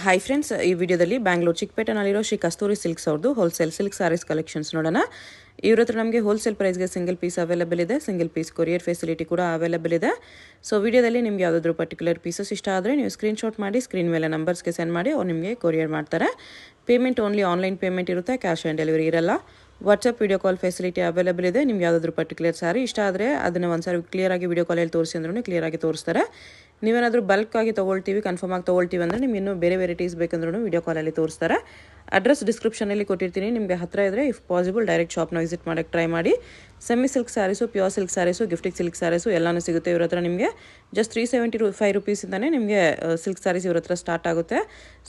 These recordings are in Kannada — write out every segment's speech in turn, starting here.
ಹಾಯ್ ಫ್ರೆಂಡ್ಸ್, ಈ ವಿಡಿಯೋದಲ್ಲಿ ಬ್ಯಾಂಗ್ಳೂರು ಚಿಕ್ಕಪೇಟೆನಲ್ಲಿರೋ ಶ್ರೀ ಕಸ್ತೂರಿ ಸಿಲ್ಕ್ಸ್ ಅವ್ರದ್ದು ಹೋಲ್ಸೇಲ್ ಸಿಲ್ಕ್ ಸಾರೀಸ್ ಕಲೆಕ್ಷನ್ಸ್ ನೋಡೋಣ. ಇವ್ರ ಹತ್ರ ನಮಗೆ ಹೋಲ್ಸೇಲ್ ಪ್ರೈಸ್ಗೆ ಸಿಂಗಲ್ ಪೀಸ್ ಅವೈಲೇಬಲ್ ಇದೆ, ಸಿಂಗಲ್ ಪೀಸ್ ಕೊರಿಯರ್ ಫೆಸಿಲಿಟಿ ಕೂಡ ಅವೈಲೇಬಲ್ ಇದೆ. ಸೊ ವಿಡಿಯೋದಲ್ಲಿ ನಿಮ್ಗೆ ಯಾವುದಾದ್ರೂ ಪರ್ಟಿಕ್ಯುಲರ್ ಪೀಸಸ್ ಇಷ್ಟ ಆದರೆ ನೀವು ಸ್ಕ್ರೀನ್ಶಾಟ್ ಮಾಡಿ ಸ್ಕ್ರೀನ್ ಮೇಲೆ ನಂಬರ್ಸ್ಗೆ ಸೆಂಡ್ ಮಾಡಿ ಅವ್ರು ನಿಮಗೆ ಕೊರಿಯರ್ ಮಾಡ್ತಾರೆ. ಪೇಮೆಂಟ್ ಓನ್ಲಿ ಆನ್ಲೈನ್ ಪೇಮೆಂಟ್ ಇರುತ್ತೆ, ಕ್ಯಾಶ್ ಆನ್ ಡೆಲಿವರಿ ಇರಲ್ಲ. WhatsApp video call facility available ಇದೆ. ನಿಮ್ಗೆ ಯಾವುದಾದ್ರೂ ಪರ್ಟಿಕ್ಯುಲರ್ ಸಾರಿ ಇಷ್ಟ ಆದರೆ ಅದನ್ನು ಒಂದ್ಸಾರಿ ಕ್ಲಿಯರಾಗಿ ವಿಡಿಯೋ ಕಾಲಲ್ಲಿ ತೋರಿಸಿ ಅಂದ್ರೂ ಕ್ಲಿಯರಾಗಿ ತೋರಿಸ್ತಾರೆ. ನೀವೇನಾದರೂ ಬಲ್ಕಾಗಿ ತೊಗೊಳ್ತೀವಿ, ಕನ್ಫರ್ಮ್ ಆಗಿ ತೊಗೊಳ್ತೀವಿ ಅಂದರೆ ನಿಮ್ಗೆ ಇನ್ನೂ ಬೇರೆ ವೆರೈಟೀಸ್ ಬೇಕಂದ್ರೂ ವಿಡಿಯೋ ಕಾಲಲ್ಲಿ ತೋರಿಸ್ತಾರೆ. ಅಡ್ರೆಸ್ ಡಿಸ್ಕ್ರಿಪ್ಷನಲ್ಲಿ ಕೊಟ್ಟಿರ್ತೀನಿ, ನಿಮಗೆ ಹತ್ತಿರ ಇದ್ದರೆ ಇಫ್ ಪಾಸಿಬಲ್ ಡೈರೆಕ್ಟ್ ಶಾಪ್ನ ವಿಸಿಟ್ ಮಾಡೋಕ್ಕೆ ಟ್ರೈ ಮಾಡಿ. Semi silk sarees, pure silk sarees, gifting silk sarees ಎಲ್ಲನೂ ಸಿಗುತ್ತೆ ಇವ್ರ ಹತ್ರ. ನಿಮಗೆ ಜಸ್ಟ್ 375 ರುಪೀಸಿಂದನೇ ನಿಮಗೆ ಸಿಲ್ಕ್ ಸ್ಯಾರೀಸ್ ಇವ್ರ ಹತ್ರ ಸ್ಟಾರ್ಟ್ ಆಗುತ್ತೆ.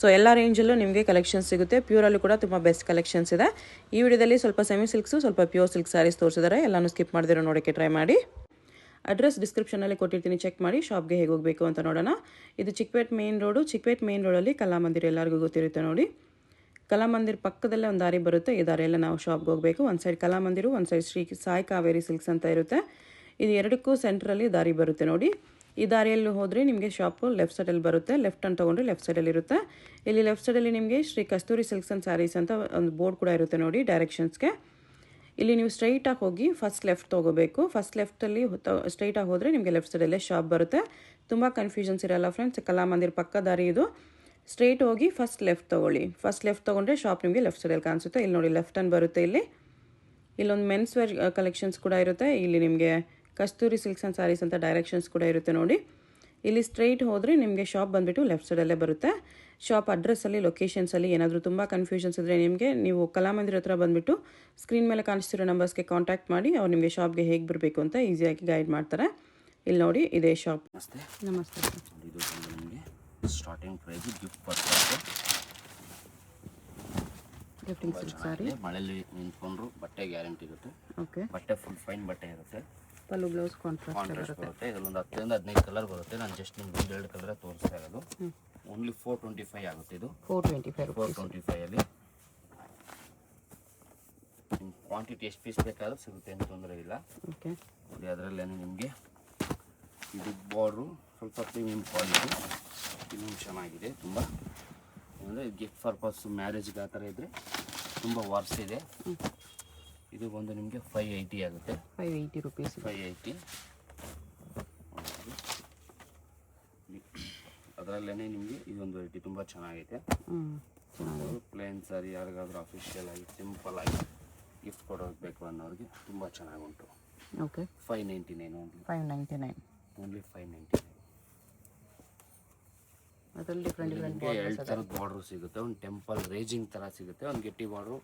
ಸೊ ಎಲ್ಲ ರೇಂಜಲ್ಲೂ ನಿಮಗೆ ಕಲೆಕ್ಷನ್ಸ್ ಸಿಗುತ್ತೆ. ಪ್ಯೂರಲ್ಲೂ ಕೂಡ ತುಂಬ ಬೆಸ್ಟ್ ಕಲೆಕ್ಷನ್ಸ್ ಇದೆ. ಈ ವಿಡಿಯೋದಲ್ಲಿ ಸ್ವಲ್ಪ ಸೆಮಿ ಸಿಲ್ಕ್ಸು, ಸ್ವಲ್ಪ ಪ್ಯೂರ್ ಸಿಲ್ಕ್ ಸ್ಯಾರೀಸ್ ತೋರಿಸಿದ್ದಾರೆ. ಎಲ್ಲನೂ ಸ್ಕಿಪ್ ಮಾಡಿದಿರೋ ನೋಡೋಕ್ಕೆ ಟ್ರೈ ಮಾಡಿ. ಅಡ್ರೆಸ್ ಡಿಸ್ಕ್ರಿಪ್ಷನಲ್ಲಿ ಕೊಟ್ಟಿರ್ತೀನಿ, ಚೆಕ್ ಮಾಡಿ. ಶಾಪ್ಗೆ ಹೇಗೆ ಹೋಗಬೇಕು ಅಂತ ನೋಡೋಣ. ಇದು Chickpet main road. Chickpet main ರೋಡಲ್ಲಿ ಕಲಾಮಂದಿರ ಎಲ್ಲರಿಗೂ ಗೊತ್ತಿರುತ್ತೆ ನೋಡಿ. ಕಲಾಮಂದಿರ ಪಕ್ಕದಲ್ಲೇ ಒಂದು ದಾರಿ ಬರುತ್ತೆ. ಈ ದಾರಿಯೆಲ್ಲ ನಾವು ಶಾಪ್ಗೆ ಹೋಗಬೇಕು. ಒಂದು ಸೈಡ್ ಕಲಾಮಂದಿರು, ಒಂದು ಸೈಡ್ ಶ್ರೀ ಸಾಯಿ ಕಾವೇರಿ ಸಿಲ್ಕ್ಸ್ ಅಂತ ಇರುತ್ತೆ. ಇದು ಎರಡಕ್ಕೂ ಸೆಂಟ್ರಲ್ಲಿ ದಾರಿ ಬರುತ್ತೆ ನೋಡಿ. ಈ ದಾರಿಯಲ್ಲಿ ಹೋದರೆ ನಿಮಗೆ ಶಾಪು ಲೆಫ್ಟ್ ಸೈಡಲ್ಲಿ ಬರುತ್ತೆ. ಲೆಫ್ಟ್ ಅಂತ ತೊಗೊಂಡ್ರೆ ಲೆಫ್ಟ್ ಸೈಡಲ್ಲಿ ಇರುತ್ತೆ. ಇಲ್ಲಿ ಲೆಫ್ಟ್ ಸೈಡಲ್ಲಿ ನಿಮಗೆ ಶ್ರೀ ಕಸ್ತೂರಿ ಸಿಲ್ಕ್ಸ್ ಆ್ಯಂಡ್ ಸ್ಯಾರೀಸ್ ಅಂತ ಒಂದು ಬೋರ್ಡ್ ಕೂಡ ಇರುತ್ತೆ ನೋಡಿ ಡೈರೆಕ್ಷನ್ಸ್ಗೆ. ಇಲ್ಲಿ ನೀವು ಸ್ಟ್ರೈಟಾಗಿ ಹೋಗಿ ಫಸ್ಟ್ ಲೆಫ್ಟ್ ತೊಗೋಬೇಕು. ಫಸ್ಟ್ ಲೆಫ್ಟಲ್ಲಿ ಸ್ಟ್ರೈಟಾಗಿ ಹೋದರೆ ನಿಮಗೆ ಲೆಫ್ಟ್ ಸೈಡಲ್ಲೇ ಶಾಪ್ ಬರುತ್ತೆ. ತುಂಬ ಕನ್ಫ್ಯೂಷನ್ಸ್ ಇರಲ್ಲ ಫ್ರೆಂಡ್ಸ್. ಕಲಾಮಂದಿರ ಪಕ್ಕ ದಾರಿ ಇದು. ಸ್ಟ್ರೈಟ್ ಹೋಗಿ ಫಸ್ಟ್ ಲೆಫ್ಟ್ ತೊಗೊಳ್ಳಿ. ಫಸ್ಟ್ ಲೆಫ್ಟ್ ತೊಗೊಂಡ್ರೆ ಶಾಪ್ ನಿಮಗೆ ಲೆಫ್ಟ್ ಸೈಡಲ್ಲಿ ಕಾಣಿಸುತ್ತೆ. ಇಲ್ಲಿ ನೋಡಿ ಲೆಫ್ಟ್ ಟರ್ನ್ ಬರುತ್ತೆ. ಇಲ್ಲೊಂದು ಮೆನ್ಸ್ ವೇರ್ ಕಲೆಕ್ಷನ್ಸ್ ಕೂಡ ಇರುತ್ತೆ. ಇಲ್ಲಿ ನಿಮಗೆ ಕಸ್ತೂರಿ ಸಿಲ್ಕ್ಸ್ ಆ್ಯಂಡ್ ಸ್ಯಾರೀಸ್ ಅಂತ ಡೈರೆಕ್ಷನ್ಸ್ ಕೂಡ ಇರುತ್ತೆ ನೋಡಿ. ಇಲ್ಲಿ ಸ್ಟ್ರೈಟ್ ಹೋದರೆ ನಿಮಗೆ ಶಾಪ್ ಬಂದುಬಿಟ್ಟು ಲೆಫ್ಟ್ ಸೈಡಲ್ಲೇ ಬರುತ್ತೆ. ಶಾಪ್ ಅಡ್ರೆಸ್ಸಲ್ಲಿ, ಲೊಕೇಶನ್ಸಲ್ಲಿ ಏನಾದರೂ ತುಂಬ ಕನ್ಫ್ಯೂಷನ್ಸ್ ಇದ್ದರೆ ನೀವು ಕಲಾಮಂದಿರ ಹತ್ರ ಬಂದುಬಿಟ್ಟು ಸ್ಕ್ರೀನ್ ಮೇಲೆ ಕಾಣಿಸ್ತಿರೋ ನಂಬರ್ಸ್ಗೆ ಕಾಂಟ್ಯಾಕ್ಟ್ ಮಾಡಿ. ಅವ್ರು ನಿಮಗೆ ಶಾಪ್ಗೆ ಹೇಗೆ ಬರಬೇಕು ಅಂತ ಈಸಿಯಾಗಿ ಗೈಡ್ ಮಾಡ್ತಾರೆ. ಇಲ್ಲಿ ನೋಡಿ, ಇದೇ ಶಾಪ್. ನಮಸ್ತೆ. ಇದು ನಿಮಗೆ starting price gift purpose. Gifting silk sari. ಮಳೆಯಲ್ಲಿ ನಿಂತ್ಕೊಂಡ್ರು ಬಟ್ಟೆ ಗ್ಯಾರಂಟಿ ಇರುತ್ತೆ. ಓಕೆ. ಬಟ್ಟೆ ಫುಲ್ ಫೈನ್ ಬಟ್ಟೆ ಇರುತ್ತೆ. ಪಲ್ಲು ಬ್ಲೌಸ್ ಕಾಂಟ್ರಾಸ್ಟ್ ಬರುತ್ತೆ. ಇದರಲ್ಲೊಂದು 10 ರಿಂದ 15 ಕಲರ್ ಬರುತ್ತೆ. ನಾನು ಜಸ್ಟ್ ನಿಮ್ಗೆ 2 ಕಲರ್ ತೋರಿಸ್ತಾ ಇರೋದು. ಓನ್ಲಿ 425 ಆಗುತ್ತೆ. ಇದು 425 ಅಲ್ಲಿ ಕ್ವಾಂಟಿಟಿ ಎಷ್ಟು ಪೀಸ್ ಬೇಕಾದ್ರೂ ಸಿಗುತ್ತೆ, ಏನು ತೊಂದರೆ ಇಲ್ಲ. ಓಕೆ. ನೋಡಿ, ಅದರಲ್ಲೇ ನಿಮಗೆ ಇದು ಬಾರ್ಡ್ರು ಸ್ವಲ್ಪ ಪ್ರೀಮಿಯಂ ಕ್ವಾಲಿಟಿ, ಇನ್ನೂ ಚೆನ್ನಾಗಿದೆ ತುಂಬ. ಅಂದರೆ ಗಿಫ್ಟ್ ಪರ್ಪಸ್, ಮ್ಯಾರೇಜ್ಗೆ ಆ ಥರ ಇದ್ದರೆ ತುಂಬ ವರ್ಸ್ ಇದೆ. ಇದು ಬಂದು ನಿಮಗೆ 580 ಆಗುತ್ತೆ. 580 ರುಪೀಸ್. 580. ಅದರಲ್ಲೇ ನಿಮಗೆ ಇದೊಂದು ವೆರೈಟಿ ತುಂಬ ಚೆನ್ನಾಗೈತೆ. ಪ್ಲೇನ್ ಸಾರಿ ಯಾರಿಗಾದ್ರೂ ಅಫಿಷಿಯಲ್ ಆಗಿ ಸಿಂಪಲ್ ಆಗಿ ಗಿಫ್ಟ್ ಕೊಡೋದು ಬೇಕು ಅನ್ನೋರಿಗೆ ತುಂಬ ಚೆನ್ನಾಗುಂಟು. ಓಕೆ. 599 ಓನ್ಲಿ. 599 ಓನ್ಲಿ 599. ಅದರಲ್ಲಿ ಡಿಫ್ರೆಂಟ್ 2 ಥರದ ಬಾರ್ಡ್ರು ಸಿಗುತ್ತೆ. ಒಂದು ಟೆಂಪಲ್ ರೇಜಿಂಗ್ ಥರ ಸಿಗುತ್ತೆ, ಒಂದು ಗೆಟ್ಟಿ ಬಾರ್ಡ್ರು,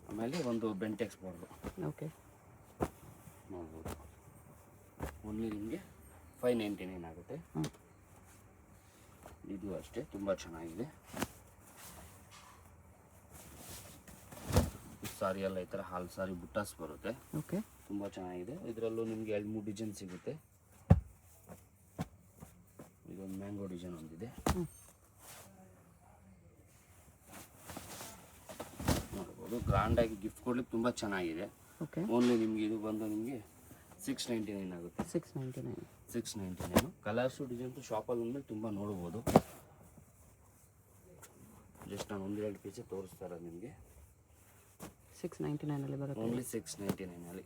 ಆಮೇಲೆ ಒಂದು ಬೆಂಟೆಕ್ಸ್ ಬಾರ್ಡ್ರು. ಓಕೆ. ನೋಡ್ಬೋದು. ಓನ್ಲಿ ನಿಮಗೆ 599 ಆಗುತ್ತೆ. ಇದು ಅಷ್ಟೇ ತುಂಬ ಚೆನ್ನಾಗಿದೆ. ಸಾರಿ ಎಲ್ಲ ಈ ಥರ ಹಾಲ್ ಸಾರಿ ಬುಟ್ಟಾಸ್ ಬರುತ್ತೆ. ಓಕೆ. ತುಂಬ ಚೆನ್ನಾಗಿದೆ. ಇದರಲ್ಲೂ ನಿಮಗೆ 2-3 ಡಿಸೈನ್ ಸಿಗುತ್ತೆ. ಇದೊಂದು ಮ್ಯಾಂಗೋ ಡಿಸೈನ್ ಒಂದಿದೆ. ನೋಡ್ಬೋದು. ಗ್ರ್ಯಾಂಡಾಗಿ ಗಿಫ್ಟ್ ಕೊಡ್ಲಿಕ್ಕೆ ತುಂಬ ಚೆನ್ನಾಗಿದೆ. ಓಕೆ. ಓನ್ಲಿ ನಿಮಗೆ ಇದು ಬಂದು ನಿಮಗೆ 699 ಆಗುತ್ತೆ. 699. ಕಲರ್ಸು ಡಿಸೈನ್ಸು ಶಾಪಲ್ಲಿ ಬಂದಮೇಲೆ ತುಂಬ ನೋಡ್ಬೋದು. ಜಸ್ಟ್ ನಾನು 1-2 ಪೀಸೇ ತೋರಿಸ್ತಾ ಇರೋದು ನಿಮಗೆ. 699 ಅಲ್ಲಿ ಬರುತ್ತೆ. ಓನ್ಲಿ 699 ಅಲ್ಲಿ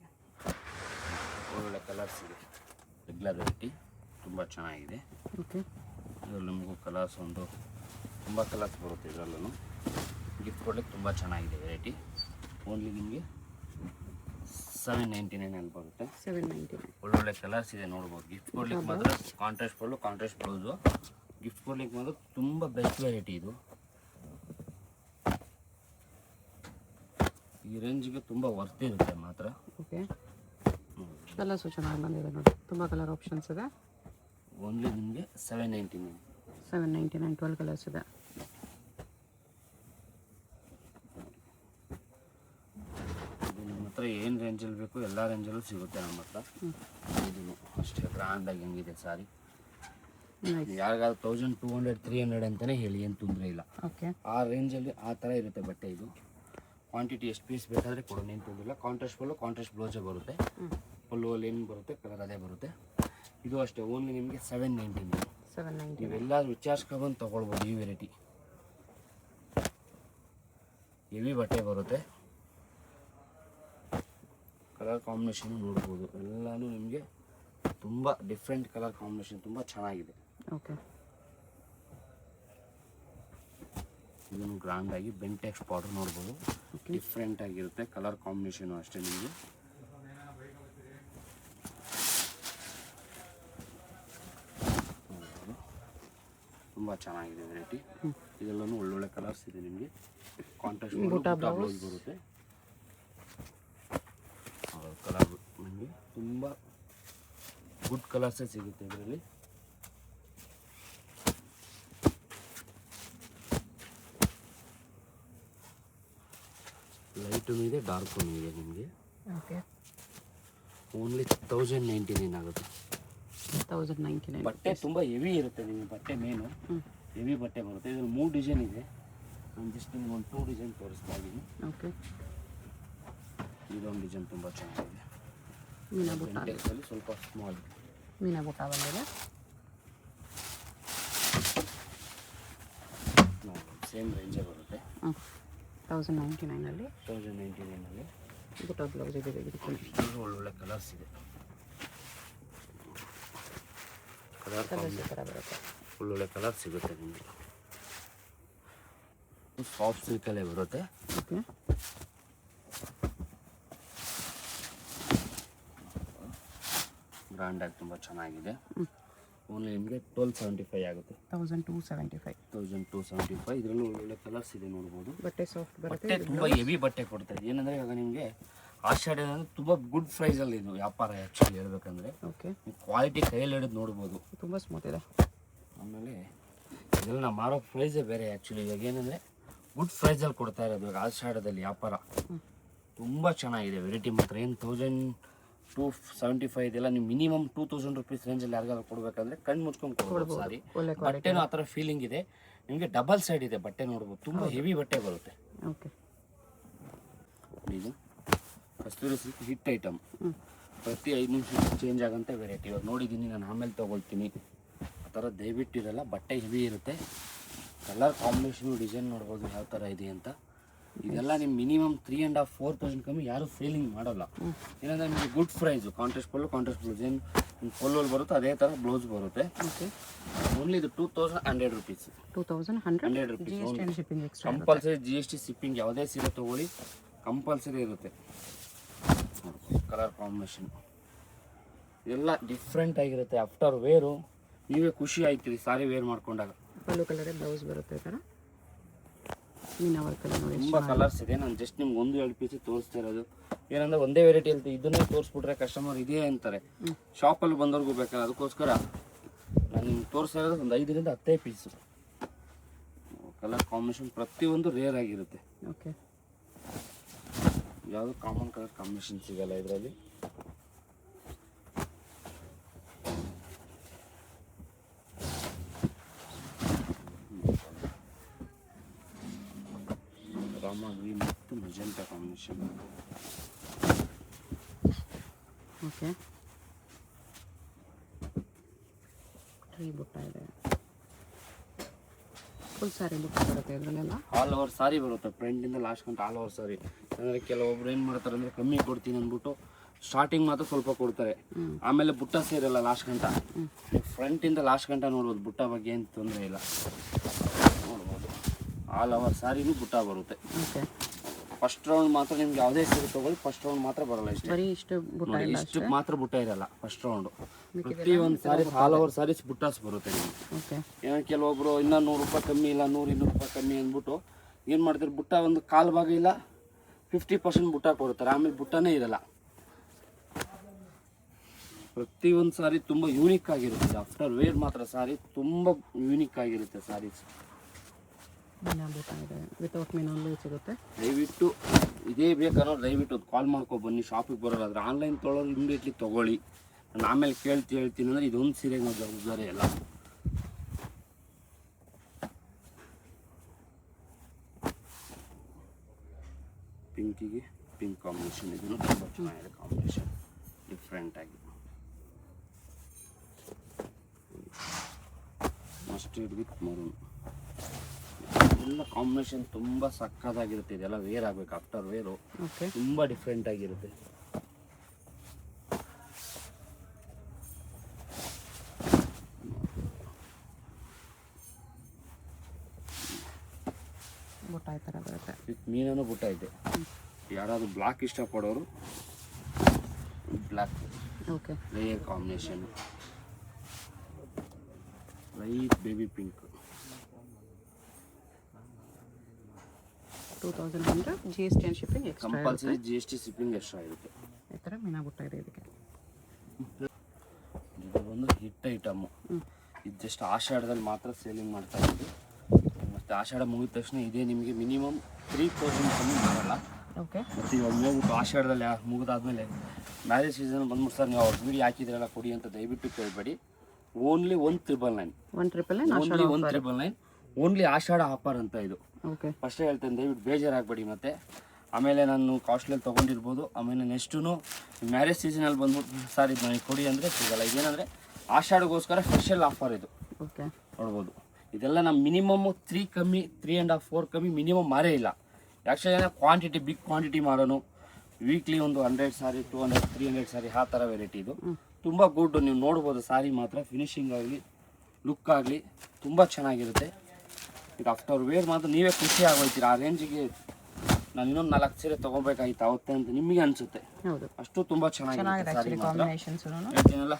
ಒಳ್ಳೆ ಕಲರ್ಸ್ ಇದೆ. ರೆಗ್ಯುಲರ್ ವೆರೈಟಿ ತುಂಬ ಚೆನ್ನಾಗಿದೆ. ಓಕೆ. ಇದರಲ್ಲಿ ನಿಮಗೂ ಕಲರ್ಸ್ ಒಂದು ತುಂಬ ಕಲರ್ಸ್ ಬರುತ್ತೆ. ಇದರಲ್ಲೂ ಗಿಫ್ಟ್ ಕೊಡ್ಲಿಕ್ಕೆ ತುಂಬ ಚೆನ್ನಾಗಿದೆ ವೆರೈಟಿ. ಓನ್ಲಿ ನಿಮಗೆ 799 ಅಲ್ಲಿ ಬರುತ್ತೆ. 799. ಒಳ್ಳೊಳ್ಳೆ ಕಲರ್ಸ್ ಇದೆ ನೋಡ್ಬೋದು. ಗಿಫ್ಟ್ ಕೊಡ್ಲಿಕ್ಕೆ ಮಾತ್ರ ಕಾಂಟ್ರಾಸ್ಟ್ ಪಲ್ಲು, ಕಾಂಟ್ರಾಸ್ಟ್ ಬ್ಲೌಸು. ಗಿಫ್ಟ್ ಕೊಡ್ಲಿಕ್ಕೆ ಮಾತ್ರ ತುಂಬ ಬೆಸ್ಟ್ ವೆರೈಟಿ ಇದು. ಈ ರೇಂಜ್ಗೆ ತುಂಬ ವರ್ತ್ ಇರುತ್ತೆ ಮಾತ್ರ. ಓಕೆ. ಕಲರ್ಸು ಚೆನ್ನಾಗಿ ಬಂದಿದೆ ನೋಡಿ, ತುಂಬ ಕಲರ್ ಆಪ್ಷನ್ಸ್ ಇದೆ. ಓನ್ಲಿ ನಿಮಗೆ 799. 12 ಕಲರ್ಸ್ ಇದೆ. ಇದು ನಿಮ್ಮ ಹತ್ರ ಏನು ರೇಂಜಲ್ಲಿ ಬೇಕು ಎಲ್ಲ ರೇಂಜಲ್ಲೂ ಸಿಗುತ್ತೆ ನಮ್ಮ ಹತ್ರ. ಇದು ಅಷ್ಟೇ ಗ್ರ್ಯಾಂಡಾಗಿ ಹೆಂಗಿದೆ ಸಾರಿ. ಯಾರಿಗಾದ್ರೂ 1200-300 ಅಂತಲೇ ಹೇಳಿ, ಏನು ತೊಂದರೆ ಇಲ್ಲ. ಓಕೆ. ಆ ರೇಂಜಲ್ಲಿ ಆ ಥರ ಇರುತ್ತೆ ಬಟ್ಟೆ. ಇದು ಕ್ವಾಂಟಿಟಿ ಎಷ್ಟು ಪೀಸ್ ಬೇಕಾದರೆ ಕೊಡೋಣ, ಏನು ತೊಂದರೆ. ಕಾಂಟ್ರಾಸ್ಟ್ ಪಲ್ಲು, ಕಾಂಟ್ರಾಸ್ಟ್ ಬ್ಲೌಸೇ ಬರುತ್ತೆ. ಪಲ್ಲುವಲ್ಲಿ ಏನು ಬರುತ್ತೆ ಕಲರ್ ಅದೇ ಬರುತ್ತೆ. ಇದು ಅಷ್ಟೇ ಓನ್ಲಿ ನಿಮಗೆ 799. $7.99. ನೀವೆಲ್ಲಾದ್ರೂ ವಿಚಾರಿಸ್ಕೊಂಡು ತೊಗೊಳ್ಬೋದು ಈ ವೆರೈಟಿ. ಹೆವಿ ಬಟ್ಟೆ ಬರುತ್ತೆ. ಕಲರ್ ಕಾಂಬಿನೇಷನ್ ನೋಡ್ಬೋದು, ಎಲ್ಲನೂ ನಿಮಗೆ ತುಂಬ ಡಿಫ್ರೆಂಟ್ ಕಲರ್ ಕಾಂಬಿನೇಷನ್, ತುಂಬ ಚೆನ್ನಾಗಿದೆ. ಓಕೆ, ಇದನ್ನು ಗ್ರ್ಯಾಂಡಾಗಿ ಬೆಂಟೆಕ್ಸ್ ಬಾರ್ಡರ್ ನೋಡ್ಬೋದು, ಡಿಫ್ರೆಂಟ್ ಆಗಿರುತ್ತೆ. ಕಲರ್ ಕಾಂಬಿನೇಷನು ಅಷ್ಟೇ ನಿಮಗೆ ತುಂಬ ಚೆನ್ನಾಗಿದೆ ವೆರೈಟಿ. ಇದೆಲ್ಲನೂ ಒಳ್ಳೊಳ್ಳೆ ಕಲರ್ಸ್ ಇದೆ ನಿಮಗೆ. ಕಾಂಟ್ರಾಸ್ಟ್ ಬ್ಲೌಸ್ ಬರುತ್ತೆ. ಕಲರ್ ನಿಮಗೆ ತುಂಬ ಗುಡ್ ಕಲರ್ಸೇ ಸಿಗುತ್ತೆ ಇದರಲ್ಲಿ. ಲೈಟೂ ಇದೆ, ಡಾರ್ಕೂ ಇದೆ ನಿಮಗೆ. ಓಕೆ, ಓನ್ಲಿ 1099 ಆಗುತ್ತೆ. 1099. ಬಟ್ಟೆ ತುಂಬ ಹೆವಿ ಇರುತ್ತೆ ನಿಮಗೆ. ಬಟ್ಟೆ ಮೇನು ಹೆವಿ ಬಟ್ಟೆ ಬರುತ್ತೆ. ಇದರಲ್ಲಿ 3 ಡಿಸೈನ್ ಇದೆ. ನಾನು ಜಸ್ಟ್ ನಿಮ್ಗೆ ಒಂದು 2 ಡಿಸೈನ್ ತೋರಿಸ್ತಾ ಇದ್ದೀನಿ. ಓಕೆ, ಇದೊಂದು ಡಿಸೈನ್ ತುಂಬ ಚೆನ್ನಾಗಿದೆ. ಮೀನಾ ಬುಟ್ಟ, ಬೆಂಟೆಕ್ಸಲ್ಲಿ ಸ್ವಲ್ಪ ಸ್ಮಾಲ್ ಮೀನಾ ಬುಟ್ಟ ಬಂದಿದೆ. ಸೇಮ್ ರೇಂಜೇ ಬರುತ್ತೆ. 1099 1099 ಬುಟ್ಟ ಬ್ಲೌಸ್ ಇದೆ. ಇದು ಒಳ್ಳೊಳ್ಳೆ ಕಲರ್ಸ್ ಇದೆ. ಕಲರ್ ಬರುತ್ತೆ. ಒಳ್ಳೊಳ್ಳೆ ಕಲರ್ ಸಿಗುತ್ತೆ ನಿಮಗೆ. ಸಾಫ್ಟ್ ಸಿಲ್ಕಲ್ಲೇ ಬರುತ್ತೆ. ಓಕೆ, ಬ್ರ್ಯಾಂಡಾಗಿ ತುಂಬ ಚೆನ್ನಾಗಿದೆ. ಓನ್ಲಿ ನಿಮಗೆ 1275 ಆಗುತ್ತೆ. 1275. 1275. ಇದರಲ್ಲೂ ಒಳ್ಳೊಳ್ಳೆ ಕಲರ್ಸ್ ಇದೆ ನೋಡ್ಬೋದು. ಬಟ್ಟೆ ಸಾಫ್ಟ್ ಬರುತ್ತೆ. ಬಟ್ಟೆ ತುಂಬ ಹೆವಿ ಬಟ್ಟೆ ಕೊಡ್ತಾರೆ. ಏನಂದರೆ ಇವಾಗ ನಿಮಗೆ ಆಷಾಢ ಅಂದರೆ ತುಂಬ ಗುಡ್ ಪ್ರೈಸಲ್ಲಿ ಇದು ವ್ಯಾಪಾರ ಆ್ಯಕ್ಚುಲಿ ಹೇಳ್ಬೇಕಂದ್ರೆ. ಓಕೆ, ಕ್ವಾಲಿಟಿ ಕೈಯಲ್ಲಿ ಹಿಡಿದು ನೋಡ್ಬೋದು. ತುಂಬ ಸ್ಮೂತ್ ಇದೆ. ಆಮೇಲೆ ಇದೆಲ್ಲ ನಾವು ಮಾರೋ ಪ್ರೈಸೇ ಬೇರೆ ಆ್ಯಕ್ಚುಲಿ. ಇವಾಗ ಏನಂದರೆ ಗುಡ್ ಪ್ರೈಸಲ್ಲಿ ಕೊಡ್ತಾ ಇರೋದು ಇವಾಗ ಆಷಾಢದಲ್ಲಿ ವ್ಯಾಪಾರ. ತುಂಬ ಚೆನ್ನಾಗಿದೆ ವೆರೈಟಿ ಮಾತ್ರ. ಏನು 1275 ಇದೆಲ್ಲ ನೀವು ಮಿನಿಮಮ್ 2000 ರೂಪೀಸ್ ರೇಂಜಲ್ಲಿ ಯಾರಿಗಾದ್ರು ಕೊಡಬೇಕಂದ್ರೆ ಕಣ್ಣು ಮುಚ್ಕೊಂಡು ಕೊಡ್ಬೋದು. ಸಾರಿ, ಬಟ್ಟೆನೂ ಆ ಥರ ಫೀಲಿಂಗ್ ಇದೆ ನಿಮಗೆ. ಡಬಲ್ ಸೈಡ್ ಇದೆ ಬಟ್ಟೆ ನೋಡ್ಬೋದು. ತುಂಬ ಹೆವಿ ಬಟ್ಟೆ ಬರುತ್ತೆ. ಓಕೆ, ಇದು ಕಸ್ತೂರಿ ಸಿಲ್ಕ್ ಹಿಟ್ ಐಟಮ್. ಪ್ರತಿ 5 ನಿಮಿಷಕ್ಕೆ ಚೇಂಜ್ ಆಗೋಂಥ ವೆರೈಟಿ. ಇವಾಗ ನೋಡಿದ್ದೀನಿ ನಾನು, ಆಮೇಲೆ ತೊಗೊಳ್ತೀನಿ ಆ ಥರ ದಯವಿಟ್ಟು ಇರಲ್ಲ. ಬಟ್ಟೆ ಹೆವಿ ಇರುತ್ತೆ. ಕಲರ್ ಕಾಂಬಿನೇಷನು ಡಿಸೈನ್ ನೋಡ್ಬೋದು ಯಾವ ಥರ ಇದೆ ಅಂತ. ಇದೆಲ್ಲ ನಿಮ್ಮ ಮಿನಿಮಮ್ 3,500-4,000 ಕಮ್ಮಿ ಯಾರು ಸೇಲಿಂಗ್ ಮಾಡೋಲ್ಲ. ಏನಂದರೆ ನಿಮಗೆ ಗುಡ್ ಪ್ರೈಸು. ಕಾಂಟ್ರಾಸ್ಟ್ ಬ್ಲೌಸ್ ಏನು ಪಲ್ಲೋಲ್ಲಿ ಬರುತ್ತೋ ಅದೇ ಥರ ಬ್ಲೌಸ್ ಬರುತ್ತೆ. ಓಕೆ, ಓನ್ಲಿ ಇದು 2100 rupees. 2100 rupees shipping extra. Compulsory GST shipping. ಯಾವುದೇ ಸೀರೆ ತೊಗೊಳ್ಳಿ ಕಂಪಲ್ಸರಿ ಇರುತ್ತೆ. ಕಲರ್ ಕಾಂಬಿನೇಷನ್ ಎಲ್ಲ ಡಿಫ್ರೆಂಟ್ ಆಗಿರುತ್ತೆ. ಆಫ್ಟರ್ ವೇರು ನೀವೇ ಖುಷಿ ಆಯ್ತೀರಿ ಸಾರಿ ವೇರ್ ಮಾಡ್ಕೊಂಡಾಗ. ಪಲ್ಲು ಕಲರೇ ಬ್ಲೌಸ್ ಬರುತ್ತೆ. ಈ ಥರ ಮೀನಾ ವರ್ಕಲ್ಲಿ ನೋಡಿ ತುಂಬ ಕಲರ್ಸ್ ಇದೆ. ನಾನು ಜಸ್ಟ್ ನಿಮ್ಗೆ 1-2 ಪೀಸ್ ತೋರಿಸ್ತಾ ಇರೋದು. ಏನಂದರೆ ಒಂದೇ ವೆರೈಟಿ ಅಂತ ಇದನ್ನೇ ತೋರಿಸ್ಬಿಟ್ರೆ ಕಸ್ಟಮರ್ ಇದೇ ಅಂತಾರೆ. ಶಾಪಲ್ಲಿ ಬಂದವ್ರಿಗೂ ಬೇಕಲ್ಲ, ಅದಕ್ಕೋಸ್ಕರ ನಾನು ನಿಮ್ಗೆ ತೋರಿಸ್ತಾ ಇರೋದು ಒಂದು 5-10 ಪೀಸು. ಕಲರ್ ಕಾಂಬಿನೇಷನ್ ಪ್ರತಿಯೊಂದು ರೇರ್ ಆಗಿರುತ್ತೆ. ಓಕೆ, ಯಾವುದು ಕಾಮನ್ ಕಲರ್ ಕಾಂಬಿನೇಷನ್ ಸಿಗಲ್ಲ ಇದರಲ್ಲಿ. ರಾಮ ಗ್ರೀನ್ ಮತ್ತು ಮೆಜೆಂಟಾ ಕಾಂಬಿನೇಷನ್. ಓಕೆ, ಟ್ರೀ ಬುಟ್ಟ ಇದೆ. ಫುಲ್ ಸಾರಿ ಬುಟ್ಟ ಬರುತ್ತೆ ಇದರಲ್ಲೆಲ್ಲ. ಆಲ್ ಓವರ್ ಸಾರಿ ಬರುತ್ತೆ. ಫ್ರಂಟಿಂದ ಲಾಸ್ಟ್ ಗಂಟೆ ಆಲ್ ಓವರ್ ಸಾರಿ. ಅಂದರೆ ಕೆಲವೊಬ್ರು ಏನು ಮಾಡ್ತಾರೆ ಅಂದರೆ ಕಮ್ಮಿ ಕೊಡ್ತೀನಿ ಅಂದ್ಬಿಟ್ಟು ಸ್ಟಾರ್ಟಿಂಗ್ ಮಾತ್ರ ಸ್ವಲ್ಪ ಕೊಡ್ತಾರೆ. ಆಮೇಲೆ ಬುಟ್ಟ ಸೇರಲ್ಲ ಲಾಸ್ಟ್ ಗಂಟ. ಫ್ರಂಟಿಂದ ಲಾಸ್ಟ್ ಗಂಟ ನೋಡ್ಬೋದು. ಬುಟ್ಟ ಬಗ್ಗೆ ಏನು ತೊಂದರೆ ಇಲ್ಲ ನೋಡ್ಬೋದು. ಆಲ್ ಓವರ್ ಸಾರಿನೂ ಬುಟ್ಟ ಬರುತ್ತೆ. ಓಕೆ, ಫಸ್ಟ್ ರೌಂಡ್ ಮಾತ್ರ ನಿಮ್ಗೆ ಯಾವುದೇ ಸೀರೆ ತೊಗೊಳ್ಳಿ ಫಸ್ಟ್ ರೌಂಡ್ ಮಾತ್ರ ಬರಲ್ಲ. ಇಷ್ಟೇ ಬರೀ ಇಷ್ಟು ಬುಟ್ಟ ನೋಡಿ, ಇಲ್ಲ. ಇಷ್ಟು ಮಾತ್ರ ಬುಟ್ಟ ಇರಲ್ಲ ಫಸ್ಟ್ ರೌಂಡು. ಪ್ರತಿಯೊಂದು ಸಾರಿ ಆಲ್ ಓವರ್ ಸಾರೀಸ್ ಬುಟ್ಟಾಸ್ ಬರುತ್ತೆ ನಿಮಗೆ. ಓಕೆ, ಏನೋ ಕೆಲವೊಬ್ರು ಇನ್ನೂ 100 ರೂಪಾಯಿ ಕಮ್ಮಿ ಇಲ್ಲ 100-200 ರೂಪಾಯಿ ಕಮ್ಮಿ ಅಂದ್ಬಿಟ್ಟು ಏನು ಮಾಡ್ತಾರೆ, ಬುಟ್ಟ ಒಂದು ಕಾಲು ಭಾಗ ಇಲ್ಲ 50% ಬುಟ್ಟ ಕೊಡ್ತಾರೆ. ಆಮೇಲೆ ಬುಟ್ಟನೇ ಇರಲ್ಲ. ಪ್ರತಿಯೊಂದು ಸಾರಿ ತುಂಬ ಯೂನಿಕ್ ಆಗಿರುತ್ತೆ. ಆಫ್ಟರ್ ವೇರ್ ಮಾತ್ರ ಸಾರಿ ತುಂಬ ಯೂನಿಕ್ ಆಗಿರುತ್ತೆ ಸಾರೀಸ್. ಮೀನಾ ಬುಟ್ಟ ಇದೆ. ವಿತೌಟ್ ಮೀನಲ್ಲೂ ಸಿಗುತ್ತೆ. ದಯವಿಟ್ಟು ಇದೇ ಬೇಕನ್ನೋ ದಯವಿಟ್ಟು ಕಾಲ್ ಮಾಡ್ಕೊ ಬನ್ನಿ. ಶಾಪಿಗೆ ಬರೋದಾದ್ರೆ ಆನ್ಲೈನ್ ತೊಗೊಳ್ಳೋರು ಇಮಿಡಿಯೇಟ್ಲಿ ತೊಗೊಳ್ಳಿ. ನಾನು ಆಮೇಲೆ ಹೇಳ್ತೀನಿ ಅಂದರೆ ಇದೊಂದು ಸೀರೆಗೆ ನಾವು ಜವಾಬ್ದಾರಿ ಎಲ್ಲ. ಪಿಂಕಿಗೆ ಪಿಂಕ್ ಕಾಂಬಿನೇಷನ್. ಇದನ್ನು ತುಂಬ ಚೆನ್ನಾಗಿದೆ ಕಾಂಬಿನೇಷನ್, ಡಿಫ್ರೆಂಟ್ ಆಗಿ. Mustard with maroon. ಇದೆಲ್ಲ ಕಾಂಬಿನೇಷನ್ ತುಂಬ ಸಕ್ಕತ್ತಾಗಿರುತ್ತೆ. ಇದೆಲ್ಲ ವೇರ್ ಆಗಬೇಕು, ಆಫ್ಟರ್ ವೇರು ಓಕೆ. ತುಂಬ ಡಿಫ್ರೆಂಟ್ ಆಗಿರುತ್ತೆ. ಬುಟ್ಟ ಈ ಥರ ಬರುತ್ತೆ. ವಿತ್ ಮೀನೂ ಬುಟ್ಟ ಇದೆ. ಯಾರಾದರೂ ಬ್ಲಾಕ್ ಇಷ್ಟಪಡೋರು black okay. Layer combination, light baby pink. 2100 GST and shipping extra compulsory GST shipping extra ಇರುತ್ತೆ. ಈ ಥರ ಮೀನಾ ಬುಟ್ಟ ಇದೆ ಇದಕ್ಕೆ. ಇದು ಒಂದು ಹಿಟ್ ಐಟಮು. ಇದು ಜಸ್ಟ್ ಆಷಾಢದಲ್ಲಿ ಮಾತ್ರ ಸೇಲಿಂಗ್ ಮಾಡ್ತಾ ಇದ್ದೀವಿ. ಮತ್ತು ಆಷಾಢ ಮುಗಿದ ತಕ್ಷಣ ಇದೇ ನಿಮಗೆ ಮಿನಿಮಮ್ 3000 ಕಮ್ಮಿ ಬರೋಲ್ಲ. ಓಕೆ. ಮತ್ತು ಇವಾಗ ಹೋಗ್ಬಿಟ್ಟು ಆಷಾಢದಲ್ಲಿ ಮುಗಿದಾದ್ಮೇಲೆ ಮ್ಯಾರೇಜ್ ಸೀಸನ್ ಬಂದ್ಬಿಟ್ಟು ಸರ್ ನೀವು ಅವ್ರ ವಿಡಿಯೋ ಹಾಕಿದ್ರೆಲ್ಲ ಕೊಡಿ ಅಂತ ದಯವಿಟ್ಟು ಕೇಳಬೇಡಿ. ಓನ್ಲಿ 1999, 1999 ಓನ್ಲಿ ಆಷಾಢ ಆಫರ್ ಅಂತ ಇದು. ಓಕೆ. ಫಸ್ಟೇ ಹೇಳ್ತೇನೆ, ದಯವಿಟ್ಟು ಬೇಜಾರಾಗಬೇಡಿ. ಮತ್ತು ಆಮೇಲೆ ನಾನು ಕಾಸ್ಟ್ಲಿಯಲ್ಲಿ ತೊಗೊಂಡಿರ್ಬೋದು. ಆಮೇಲೆ ನೆಕ್ಸ್ಟು ಮ್ಯಾರೇಜ್ ಸೀಸನಲ್ಲಿ ಬಂದ್ಬಿಟ್ಟು ಸರ್ ಇದು ನನಗೆ ಕೊಡಿ ಅಂದರೆ ಸಿಗೋಲ್ಲ. ಇದೇನಂದರೆ ಆಷಾಢಗೋಸ್ಕರ ಸ್ಪೆಷಲ್ ಆಫರ್ ಇದು. ಓಕೆ. ನೋಡ್ಬೋದು. ಇದೆಲ್ಲ ನಮ್ಮ ಮಿನಿಮಮ್ 3 ಕಮ್ಮಿ, 3.5, 4 ಕಮ್ಮಿ ಮಿನಿಮಮ್ ಮಾರೇ ಇಲ್ಲ. ಆ್ಯಕ್ಚುಲಿ ಕ್ವಾಂಟಿಟಿ ಬಿಗ್ ಕ್ವಾಂಟಿಟಿ ಮಾಡೋನು ವೀಕ್ಲಿ ಒಂದು 100 ಸಾರಿ, 200, 300 ಸಾರಿ ಆ ಥರ ವೆರೈಟಿ ಇದು. ತುಂಬ ಗುಡ್. ನೀವು ನೋಡ್ಬೋದು ಸಾರಿ ಮಾತ್ರ ಫಿನಿಶಿಂಗ್ ಆಗಲಿ, ಲುಕ್ ಆಗಲಿ ತುಂಬ ಚೆನ್ನಾಗಿರುತ್ತೆ. ಈಗ ಆಫ್ಟರ್ ವೇರ್ ಮಾತ್ರ ನೀವೇ ಖುಷಿ ಆಗೋಯ್ತೀರ. ಆ ರೇಂಜಿಗೆ ನಾನು ಇನ್ನೊಂದು 4 ಸೀರೆ ತೊಗೋಬೇಕಾಗಿತ್ತು ಅವತ್ತೆ ಅಂತ ನಿಮಗೆ ಅನಿಸುತ್ತೆ. ಹೌದು, ಅಷ್ಟು ತುಂಬ ಚೆನ್ನಾಗಿರುತ್ತೆ ಸಾರಿ ಮಾತ್ರ. ಕಾಂಬಿನೇಷನ್ಸ್ನು ಹೇಳ್ತೀನಲ್ಲ,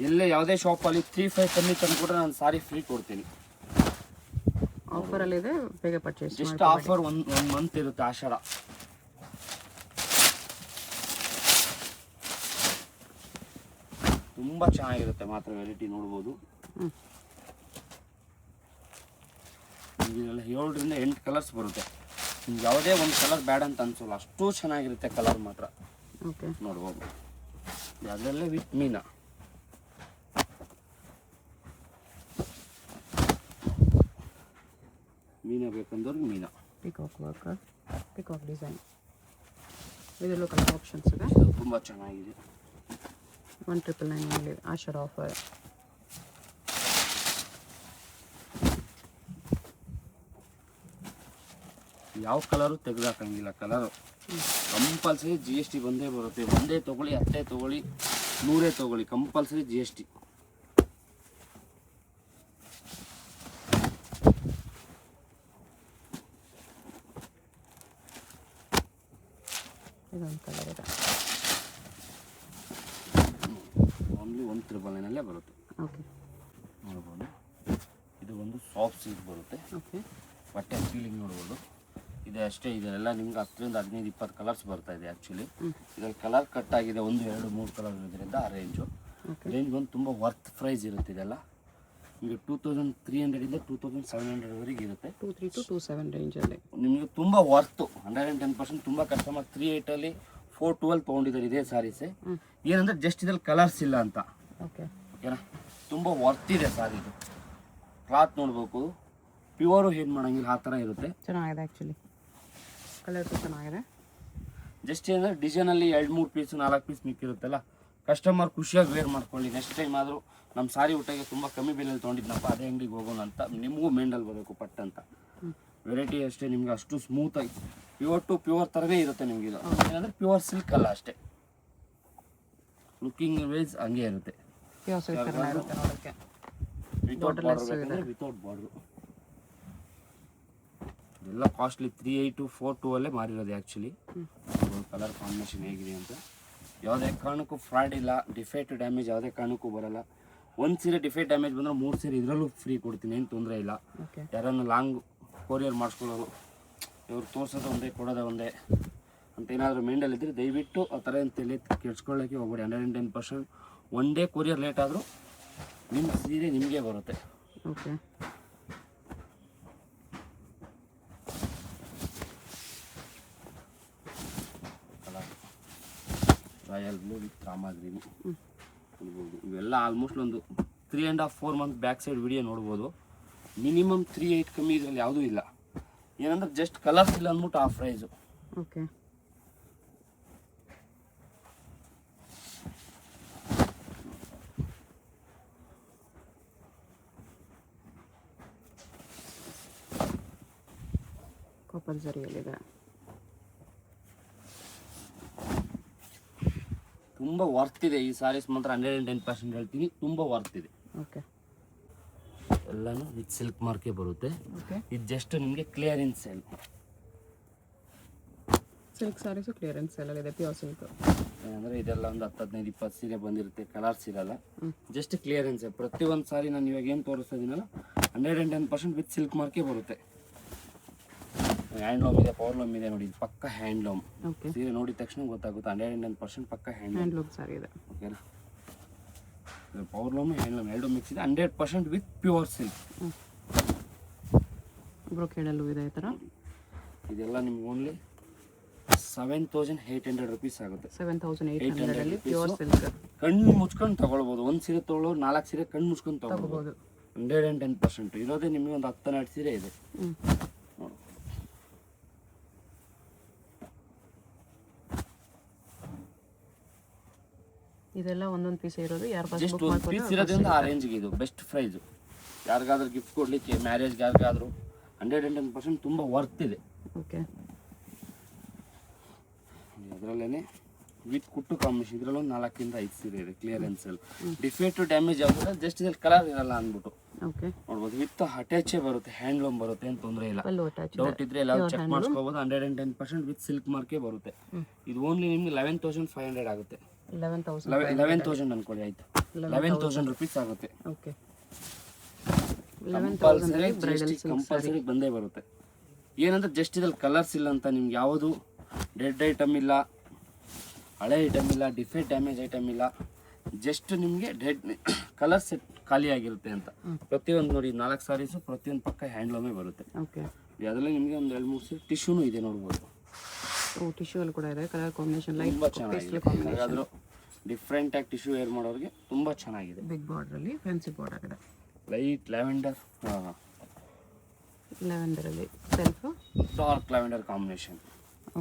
ಎಲ್ಲೇ ಯಾವುದೇ ಶಾಪಲ್ಲಿ 3-5 ಕಮ್ಮಿ ತಂದುಕೊಟ್ರೆ ನಾನು ಸಾರಿ ಫ್ರೀ ಕೊಡ್ತೀನಿ. ಆಫರಲ್ಲಿ ಇದೆ, ಬೇಗ ಪರ್ಚೇಸ್ ಮಾಡಿ. ಜಸ್ಟ್ ಆಫರ್ ಒಂದು ಮಂತ್ ಇರುತ್ತೆ ಆಷಾಢ. ತುಂಬ ಚೆನ್ನಾಗಿರುತ್ತೆ ಮಾತ್ರ ವೆರೈಟಿ ನೋಡ್ಬೋದು. ಇದೆಲ್ಲ 7ರಿಂದ 8 ಕಲರ್ಸ್ ಬರುತ್ತೆ. ನಿಮ್ಗೆ ಯಾವುದೇ ಒಂದು ಕಲರ್ ಬ್ಯಾಡ್ ಅಂತ ಅನ್ಸೋಲ್ಲ, ಅಷ್ಟು ಚೆನ್ನಾಗಿರುತ್ತೆ ಕಲರ್ ಮಾತ್ರ. ಓಕೆ. ನೋಡ್ಬೋದು. ಅದರಲ್ಲೇ ವಿತ್ ಮೀನಾ. ಮೀನಾ ಬೇಕಂದವ್ರಿಗೆ Meena. Peacock work, peacock design, ಇದರಲ್ಲೂ ಕಲರ್ ಆಪ್ಷನ್ಸ್ ಇದೆ. ತುಂಬ ಚೆನ್ನಾಗಿದೆ. 1999 ಆಷಾಢ ಆಫರ್. ಯಾವ ಕಲರು ತೆಗೆದಾಕಂಗಿಲ್ಲ. ಕಲರು ಕಂಪಲ್ಸರಿ GST ಬಂದೇ ಬರುತ್ತೆ. ಒಂದೇ ತೊಗೊಳ್ಳಿ, 10 ತೊಗೊಳ್ಳಿ, 100 ತೊಗೊಳ್ಳಿ, ಕಂಪಲ್ಸರಿ GST. ಇದೊಂದು ಕಲರ್ ಇದೆ. ಓನ್ಲಿ 1999 ಬರುತ್ತೆ. ಓಕೆ. ನೋಡ್ಬೋದು. ಇದು ಒಂದು ಸಾಫ್ಟ್ ಸಿಲ್ಕ್ ಬರುತ್ತೆ. ಓಕೆ. ಬಟ್ಟೆ ಫೀಲಿಂಗ್ ನೋಡ್ಬೋದು. ಇದೆ ಅಷ್ಟೇ. ಇದೆಲ್ಲ ನಿಮ್ಗೆ 10ರಿಂದ 15-20 ಕಲರ್ಸ್ ಬರ್ತಾ ಇದೆ. ಆ್ಯಕ್ಚುಲಿ ಇದರಲ್ಲಿ ಕಲರ್ ಕಟ್ ಆಗಿದೆ 1, 2, 3 ಕಲರ್ ಇರೋದ್ರಿಂದ ಆ ರೇಂಜು. ರೇಂಜ್ ಬಂದು ತುಂಬ ವರ್ತ್ ಪ್ರೈಸ್ ಇರುತ್ತೆ. ಇದೆಲ್ಲ ನಿಮಗೆ 2300ಇಂದ 2700ವರೆಗೆ ಇರುತ್ತೆ. 23 to 27 ರೇಂಜಲ್ಲಿ ನಿಮಗೆ ತುಂಬ ವರ್ತು. 110%. ತುಂಬ ಕಸ್ಟಮರ್ 38ಅಲ್ಲಿ 412 ತೊಗೊಂಡಿದ್ದಾರೆ ಇದೇ ಸಾರೀಸೆ. ಏನಂದರೆ ಜಸ್ಟ್ ಇದ್ರಲ್ಲಿ ಕಲರ್ಸ್ ಇಲ್ಲ ಅಂತ. ಓಕೆ. ಓಕೆನಾ. ತುಂಬ ವರ್ತ್ ಇದೆ ಸಾರಿ ಇದು. ಕ್ಲಾತ್ ನೋಡ್ಬೇಕು, ಪ್ಯೂರು ಏನು ಮಾಡೋಂಗಿಲ್ಲ, ಆ ಥರ ಇರುತ್ತೆ. ಚೆನ್ನಾಗಿದೆ. ಆ್ಯಕ್ಚುಲಿ ಕಲರ್ಸು ಚೆನ್ನಾಗಿದೆ. ಜಸ್ಟ್ ಏನಂದರೆ ಡಿಸೈನಲ್ಲಿ 2-3 ಪೀಸು 4 ಪೀಸ್ ಮಿಕ್ಕಿರುತ್ತಲ್ಲ, ಕಸ್ಟಮರ್ ಖುಷಿಯಾಗಿ ವೇರ್ ಮಾಡ್ಕೊಳ್ಳಿ. ನೆಕ್ಸ್ಟ್ ಟೈಮ್ ಆದರೂ ನಮ್ಮ ಸಾರಿ ಊಟಕ್ಕೆ ತುಂಬ ಕಮ್ಮಿ ಬೆಲೆಯಲ್ಲಿ ತೊಗೊಂಡಿದ್ನಪ್ಪ, ಅದೇ ಅಂಗಡಿಗೆ ಹೋಗೋಣ ಅಂತ ನಿಮಗೂ ಮೈಂಡಲ್ಲಿ ಬರಬೇಕು ಪಟ್ ಅಂತ. ವೆರೈಟಿ ಅಷ್ಟೇ ನಿಮ್ಗೆ ಅಷ್ಟು ಸ್ಮೂತಾಗಿ ಪ್ಯೂರ್ ಟು ಪ್ಯೂರ್ ಥರನೇ ಇರುತ್ತೆ ನಿಮ್ಗೆ. ಇದು ಏನಂದರೆ ಪ್ಯೂರ್ ಸಿಲ್ಕ್ ಅಲ್ಲ ಅಷ್ಟೇ, ಲುಕ್ಕಿಂಗ್ ವೈಸ್ ಹಂಗೆ ಇರುತ್ತೆ. ಪ್ಯೂರ್ ಸಿಲ್ಕ್ ಥರ ಇರುತ್ತೆ ನೋಡೋಕ್ಕೆ. ವಿತೌಟ್ ಬಾರ್ಡರ್ ಬೇಕಂದರೆ ವಿತೌಟ್ ಬಾರ್ಡ್ರು. ಇದೆಲ್ಲ ಕಾಸ್ಟ್ಲಿ 38, 42 ಅಲ್ಲೇ ಮಾರಿರೋದು ಆ್ಯಕ್ಚುಲಿ. ಕಲರ್ ಕಾಂಬಿನೇಷನ್ ಹೇಗಿದೆ ಅಂತ. ಯಾವುದೇ ಕಾರಣಕ್ಕೂ ಫ್ರಾಡ್ ಇಲ್ಲ. ಡಿಫೆಕ್ಟ್ ಡ್ಯಾಮೇಜ್ ಯಾವುದೇ ಕಾರಣಕ್ಕೂ ಬರೋಲ್ಲ. ಒಂದು ಸೀರೆ ಡಿಫೆಕ್ಟ್ ಡ್ಯಾಮೇಜ್ ಬಂದರೆ 3 ಸೀರೆ ಇದರಲ್ಲೂ ಫ್ರೀ ಕೊಡ್ತೀನಿ, ಏನು ತೊಂದರೆ ಇಲ್ಲ. ಯಾರನ್ನು ಲಾಂಗ್ ಕೊರಿಯರ್ ಮಾಡಿಸ್ಕೊಳ್ಳೋರು, ಇವ್ರು ತೋರಿಸೋದು ಒಂದೇ ಕೊಡೋದೇ ಒಂದೇ ಅಂತ ಏನಾದರೂ ಮೈಂಡಲ್ಲಿದ್ದರೆ ದಯವಿಟ್ಟು ಆ ಥರ ಅಂತೇಳಿ ಕೆಡ್ಸ್ಕೊಳ್ಳೋಕ್ಕೆ ಹೋಗ್ಬೇಡಿ. 110%. ಒನ್ ಡೇ ಕೊರಿಯರ್ ಲೇಟ್ ಆದರೂ ನಿಮ್ಮ ಸೀರೆ ನಿಮಗೆ ಬರುತ್ತೆ. Okay. Royal blue with Rama green ನೋಡ್ಬೋದು. ಇವೆಲ್ಲ ಆಲ್ಮೋಸ್ಟ್ ಒಂದು 3.5-4 ಮಂತ್ ಬ್ಯಾಕ್ ಸೈಡ್ ವಿಡಿಯೋ ನೋಡ್ಬೋದು. ಮಿನಿಮಮ್ 3-8 ಕಮ್ಮಿ ಇದರಲ್ಲಿ ಯಾವುದೂ ಇಲ್ಲ. ಏನಂದ್ರೆ ಜಸ್ಟ್ ಕಲರ್ಸ್ ಇಲ್ಲ ಅಂದ್ಬಿಟ್ಟು ಆ ಪ್ರೈಸು. ಓಕೆ. ಕಾಪರ್ ಜರಿಯಲ್ಲಿದೆ. ತುಂಬ ವರ್ತ್ ಇದೆ ಈ ಸಾರೀಸ್ ಮಾತ್ರ 110% ಹೇಳ್ತೀನಿ, ತುಂಬ ವರ್ತ್ ಇದೆ. ಓಕೆ, ಎಲ್ಲನೂ ಇದು ಸಿಲ್ಕ್ ಮಾರ್ಕೆ ಬರುತ್ತೆ. ಓಕೆ. ಇದು ಜಸ್ಟ್ ನಿಮಗೆ ಕ್ಲಿಯರೆನ್ಸ್ ಸೇಲ್. ಸಿಲ್ಕ್ ಸಾರೀಸು ಕ್ಲಿಯರೆನ್ಸ್ ಸೇಲಲ್ಲಿದೆ, ಪ್ಯೂರ್ ಸಿಲ್ಕ್. ಅಂದರೆ ಇದೆಲ್ಲ ಒಂದು 10-15-20 ಸೀರೆ ಬಂದಿರುತ್ತೆ, ಕಲರ್ಸ್ ಇರಲ್ಲ, ಜಸ್ಟ್ ಕ್ಲಿಯರೆನ್ಸ್. ಪ್ರತಿಯೊಂದು ಸಾರಿ ನಾನು ಇವಾಗ ಏನು ತೋರಿಸ್ತಾ ಇದ್ದೀನಲ್ಲ 110% ವಿತ್ ಸಿಲ್ಕ್ ಮಾರ್ಕೆ ಬರುತ್ತೆ. ಹ್ಯಾಂಡ್ಲೂಮ್ ಇದೆ, ಪವರ್ಲೂಮ್ ಇದೆ ನೋಡಿ, ಇದು ಪಕ್ಕ ಹ್ಯಾಂಡ್ಲೂಮ್. ಓಕೆ, ಸೀರೆ ನೋಡಿದ ತಕ್ಷಣ ಗೊತ್ತಾಗುತ್ತೆ 110% ಪಕ್ಕ ಹ್ಯಾಂಡ್ಲೂಮ್ ಸಾರಿ ಇದೆ. ಓಕೆನಾ. ಪವರ್ಲೂಮ್ ಹ್ಯಾಂಡ್ಲೂಮ್ ಎರಡು ಮಿಕ್ಸ್ ಇದೆ, 100% ವಿತ್ ಪ್ಯೂರ್ ಸಿಲ್ಕ್. ಬ್ರೊಕೇಡಲ್ಲೂ ಇದೆ ಈ ಥರ. ಇದೆಲ್ಲ ನಿಮ್ಗೆ ಓನ್ಲಿ 7,800 ರುಪೀಸ್ ಆಗುತ್ತೆ. 7,800 ಪ್ಯೂರ್ ಸಿಲ್ಕ್. ಕಣ್ಣು ಮುಚ್ಕೊಂಡು ತಗೊಳ್ಬೋದು. ಒಂದು ಸೀರೆ ತೊಗೊಳ್ಳೋರು 4 ಸೀರೆ ಕಣ್ಣು ಮುಚ್ಕೊಂಡು ತಗೊಳ್ಬೋದು. 110% ಇರೋದೇ ನಿಮಗೆ ಒಂದು 10-12 ಸೀರೆ ಇದೆ. ಇದೆಲ್ಲ ಒಂದೊಂದು ಪೀಸ್ ಇರೋದು, ಯಾರು ಜಸ್ಟ್ ಒಂದು ಪೀಸ್ ಇರೋದ್ರಿಂದ ಆ ರೇಂಜ್ಗೆ ಇದು ಬೆಸ್ಟ್ ಪ್ರೈಸ್. ಯಾರಿಗಾದ್ರೂ ಗಿಫ್ಟ್ ಕೊಡಲಿಕ್ಕೆ, ಮ್ಯಾರೇಜ್ಗೆ ಯಾರಿಗಾದ್ರೂ 110% ತುಂಬ ವರ್ತ್ ಇದೆ. ಓಕೆ, ಅದರಲ್ಲೇ ವಿತ್ ಕುಟ್ಟು ಕಾಂಬಿನೇಷನ್. ಇದರಲ್ಲೂ 4-5 ಸೀರೆ ಇದೆ ಕ್ಲಿಯರೆನ್ಸಲ್ಲಿ. ಡಿಫೆಕ್ಟ್ ಡ್ಯಾಮೇಜ್ ಆಗುತ್ತೆ, ಜಸ್ಟ್ ಇದ್ರಲ್ಲಿ ಕಲರ್ ಇರಲ್ಲ ಅಂದ್ಬಿಟ್ಟು ಓಕೆ ನೋಡ್ಬೋದು. ವಿತ್ ಅಟ್ಯಾಚೇ ಬರುತ್ತೆ, ಹ್ಯಾಂಡ್ಲೂಮ್ ಬರುತ್ತೆ, ಏನು ತೊಂದರೆ ಇಲ್ಲ. ಡೌಟ್ ಇದ್ರೆ ಎಲ್ಲ ಚೆಕ್ ಮಾಡಿಸ್ಕೋಬೋದು. 110% ವಿತ್ ಸಿಲ್ಕ್ ಮಾರ್ಕೆ ಬರುತ್ತೆ. ಇದು ಓನ್ಲಿ ನಿಮ್ಗೆ 11,500 ಆಗುತ್ತೆ. 11,000 ಅನ್ಕೊಳ್ಳಿ, ಆಯ್ತು. 11,000 ರುಪೀಸ್ ಆಗುತ್ತೆ. ಓಕೆ, ಕಂಪಲ್ಸರಿ ಬಂದೇ ಬರುತ್ತೆ. ಏನಂದ್ರೆ ಜಸ್ಟ್ ಇದ್ರಲ್ಲಿ ಕಲರ್ಸ್ ಇಲ್ಲ ಅಂತ, ನಿಮ್ಗೆ ಯಾವುದು ಡೆಡ್ ಐಟಮ್ ಇಲ್ಲ, ಹಳೆ ಐಟಮ್ ಇಲ್ಲ, ಡಿಫೆಕ್ಟ್ ಡ್ಯಾಮೇಜ್ ಐಟಮ್ ಇಲ್ಲ, ಜಸ್ಟ್ ನಿಮಗೆ ಡೆಡ್ ಕಲರ್ ಸೆಟ್ ಖಾಲಿ ಆಗಿರುತ್ತೆ ಅಂತ. ಪ್ರತಿಯೊಂದು ನೋಡಿ 4 ಸಾರೀಸು ಪ್ರತಿಯೊಂದು ಪಕ್ಕ ಹ್ಯಾಂಡ್ಲೂಮೇ ಬರುತ್ತೆ. ಓಕೆ, ಅದರಲ್ಲಿ ನಿಮಗೆ ಒಂದು 2-3 ಸೀರೆ ಟಿಶ್ಯೂನು ಇದೆ ನೋಡ್ಬೋದು. ಟಿಶ್ಯೂ ಅಲ್ಲಿ ಕೂಡ ಇದೆ, ಕಲರ್ ಕಾಂಬಿನೇಷನ್ ಲೈಟ್ ತುಂಬ ಚೆನ್ನಾಗಿದೆ. ಹಾಗಾದರೂ ಡಿಫ್ರೆಂಟ್ ಆಗಿ ಟಿಶ್ಯೂ ವೇರ್ ಮಾಡೋರಿಗೆ ತುಂಬ ಚೆನ್ನಾಗಿದೆ. ಬಿಗ್ ಬಾರ್ಡರ್ ಅಲ್ಲಿ ಫ್ಯಾನ್ಸಿ ಬಾರ್ಡರ್ ಇದೆ, ಲೈಟ್ ಲ್ಯಾವೆಂಡರ್, ಲ್ಯಾವೆಂಡರ್ ಅಲ್ಲಿ self dark lavender combination.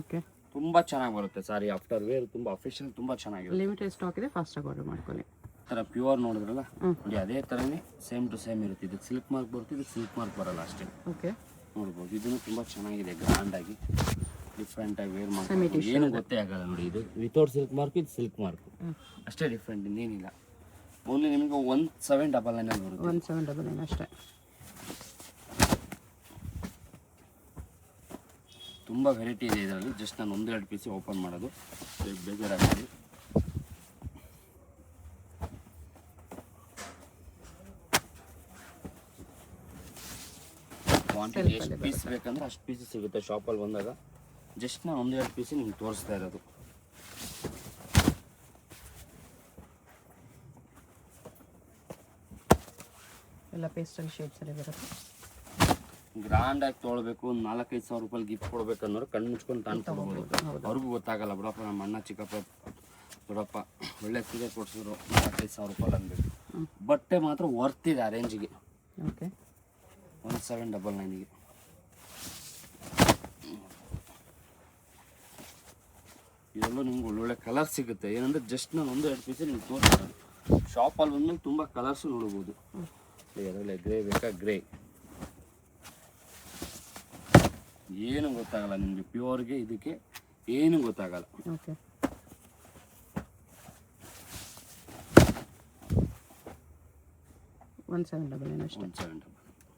Okay, ತುಂಬ ಚೆನ್ನಾಗಿ ಬರುತ್ತೆ ಸಾರಿ. ಆಫ್ಟರ್ ವೇರ್ ತುಂಬ ಅಫಿಷಿಯಲ್, ತುಂಬ ಚೆನ್ನಾಗಿದೆ. ಲಿಮಿಟೆಡ್ ಸ್ಟಾಕ್ ಇದೆ, ಫಾಸ್ಟಾಗಿ ಆರ್ಡರ್ ಮಾಡ್ಕೊಳ್ಳಿ. ಥರ ಪ್ಯೂರ್ ನೋಡಿದ್ರಲ್ಲ ನೋಡಿ, ಅದೇ ಥರನೇ ಸೇಮ್ ಟು ಸೇಮ್ ಇರುತ್ತೆ. ಇದಕ್ಕೆ ಸಿಲ್ಕ್ ಮಾರ್ಕ್ ಬರುತ್ತೆ, ಇದಕ್ಕೆ ಸಿಲ್ಕ್ ಮಾರ್ಕ್ ಬರಲ್ಲ ಅಷ್ಟೇ. ಓಕೆ, ನೋಡ್ಬೋದು. ಇದನ್ನು ತುಂಬ ಚೆನ್ನಾಗಿದೆ, ಗ್ರ್ಯಾಂಡಾಗಿ ಡಿಫ್ರೆಂಟಾಗಿ ವೇರ್ ಮಾಡ್ಬೋದು, ಏನು ಗೊತ್ತೇ ಆಗಲ್ಲ ನೋಡಿ. ಇದು ವಿತೌಟ್ ಸಿಲ್ಕ್ ಮಾರ್ಕ್, ಇದು ಸಿಲ್ಕ್ ಮಾರ್ಕ್ ಅಷ್ಟೇ, ಡಿಫ್ರೆಂಟ್ ಇನ್ನೇನಿಲ್ಲ. ಓನ್ಲಿ ನಿಮಗೆ 1799 ಬರುತ್ತೆ. 1799 ಅಷ್ಟೇ. ತುಂಬ ವೆರೈಟಿ ಇದೆ ಇದರಲ್ಲಿ. ಜಸ್ಟ್ ನಾನು 1-2 ಪೀಸ್ ಓಪನ್ ಮಾಡೋದು, ಬೇಜಾರಾಗಿದೆ. ಕ್ವಾಂಟಿಟಿ ಎಷ್ಟು ಪೀಸ್ ಬೇಕಂದ್ರೆ ಅಷ್ಟು ಪೀಸ್ ಸಿಗುತ್ತೆ ಶಾಪಲ್ಲಿ ಬಂದಾಗ. ಜಸ್ಟ್ ನಾನು 1-2 ಪೀಸ್ ನಿಮ್ಗೆ ತೋರಿಸ್ತಾ ಇರೋದು. ಎಲ್ಲ ಪೇಸ್ಟಲ್ ಶೇಡ್ಸ್ ಅಲ್ಲಿ ಬರುತ್ತೆ. ಗ್ರ್ಯಾಂಡಾಗಿ ತೊಗೊಳ್ಬೇಕು, ಒಂದು 4-5 ಸಾವಿರ ರೂಪಾಯಿ ಗಿಫ್ಟ್ ಕೊಡ್ಬೇಕನ್ನೋರು ಕಣ್ಣು ಮುಚ್ಕೊಂಡು ತಾಂಡ್ಕೊಳ್ಬೋದು. ಅವ್ರಿಗೂ ಗೊತ್ತಾಗಲ್ಲ, ಬಿಡಪ್ಪ ನಮ್ಮ ಅಣ್ಣ ಚಿಕ್ಕಪ್ಪ ದೊಡ್ಡಪ್ಪ ಒಳ್ಳೆ ಸೀರೆ ಕೊಡ್ಸಿದ್ರು 4-5 ಸಾವಿರ ರೂಪಾಯಿ ಅನ್ಬೇಕು. ಬಟ್ಟೆ ಮಾತ್ರ ವರ್ತ್ ಇದೆ ಆ ರೇಂಜಿಗೆ. ಓಕೆ, 1799ಗೆ. ಇದರಲ್ಲೂ ನಿಮ್ಗೆ ಒಳ್ಳೊಳ್ಳೆ ಕಲರ್ ಸಿಗುತ್ತೆ. ಏನಂದರೆ ಜಸ್ಟ್ ನಾನು 1-2 ಪೀಸ್ ನಿಮ್ಗೆ ತೋರಿಸ್ತೀನಿ. ಶಾಪಲ್ಲಿ ಬಂದ್ಮೇಲೆ ತುಂಬ ಕಲರ್ಸು ನೋಡ್ಬೋದು. ಅದರಲ್ಲೇ ಗ್ರೇ ಬೇಕಾ, ಗ್ರೇ ಏನು ಗೊತ್ತಾಗಲ್ಲ ನಿಮಗೆ. ಪ್ಯೂರ್ಗೆ ಇದಕ್ಕೆ ಏನು ಗೊತ್ತಾಗಲ್ಲ. ಓಕೆ, 1799 ಅಷ್ಟೇ. 1799.